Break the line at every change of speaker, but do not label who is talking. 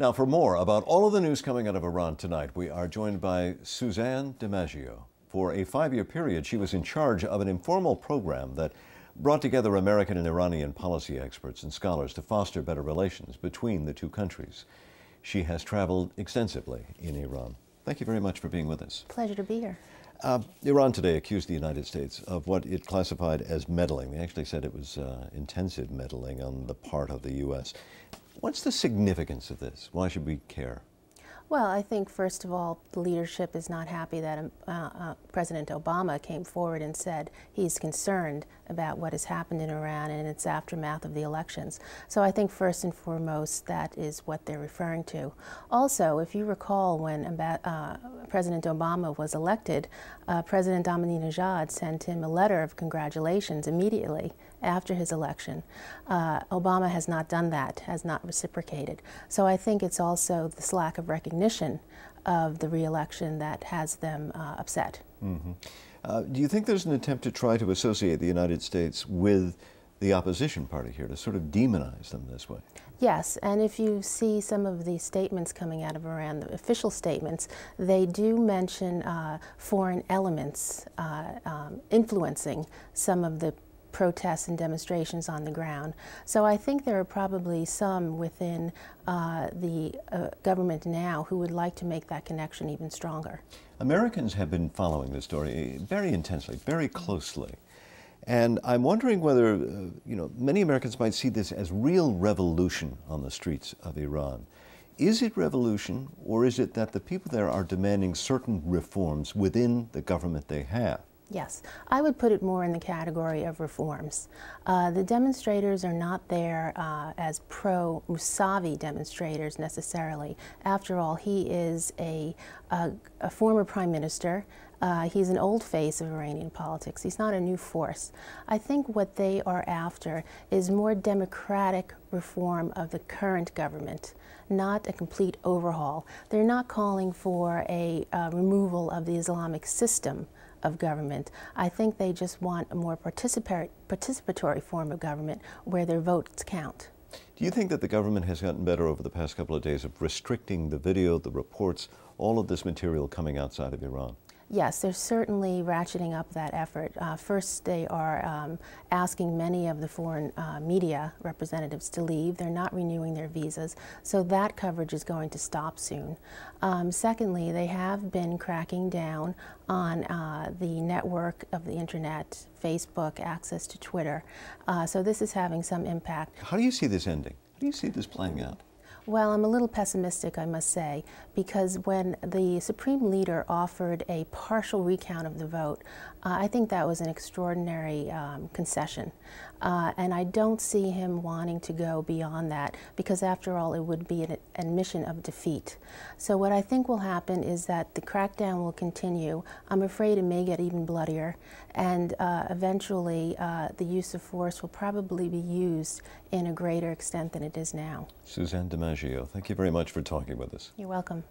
Now, for more about all of the news coming out of Iran tonight, we are joined by Susanne DiMaggio. For a 5-year period, she was in charge of an informal program that brought together American and Iranian policy experts and scholars to foster better relations between the two countries. She has traveled extensively in Iran. Thank you very much for being with us.
Pleasure to be here.
Iran today accused the United States of what it classified as meddling. They actually said it was intensive meddling on the part of the U.S. What's the significance of this? Why should we care?
Well, I think, first of all, the leadership is not happy that President Obama came forward and said he's concerned about what has happened in Iran and its aftermath of the elections. So I think, first and foremost, that is what they're referring to. Also, if you recall, when President Obama was elected, President Ahmadinejad sent him a letter of congratulations immediately after his election. Obama has not done that, has not reciprocated. So I think it's also this lack of recognition of the re-election that has them upset.
Mm-hmm. Do you think there's an attempt to try to associate the United States with the opposition party here, to sort of demonize them this way?
Yes, and if you see some of the statements coming out of Iran, the official statements, they do mention foreign elements influencing some of the protests and demonstrations on the ground. So I think there are probably some within the government now who would like to make that connection even stronger.
Americans have been following this story very intensely, very closely. And I'm wondering whether, many Americans might see this as real revolution on the streets of Iran. Is it revolution, or is it that the people there are demanding certain reforms within the government they have?
Yes, I would put it more in the category of reforms. The demonstrators are not there as pro-Mousavi demonstrators necessarily. After all, he is a former prime minister. He's an old face of Iranian politics. He's not a new force. I think what they are after is more democratic reform of the current government, not a complete overhaul. They're not calling for a removal of the Islamic system of government. I think they just want a more participatory form of government where their votes count.
Do you think that the government has gotten better over the past couple of days of restricting the video, the reports, all of this material coming outside of Iran?
Yes, they're certainly ratcheting up that effort. First, they are asking many of the foreign media representatives to leave. They're not renewing their visas, so that coverage is going to stop soon. Secondly, they have been cracking down on the network of the internet, Facebook, access to Twitter. So this is having some impact.
How do you see this ending? How do you see this playing out?
Well, I'm a little pessimistic, I must say, because when the Supreme Leader offered a partial recount of the vote, I think that was an extraordinary concession. And I don't see him wanting to go beyond that, because after all, it would be an admission of defeat. So what I think will happen is that the crackdown will continue. I'm afraid it may get even bloodier, and eventually the use of force will probably be used in a greater extent than it is now.
Susanne DiMaggio, thank you very much for talking with us.
You're welcome.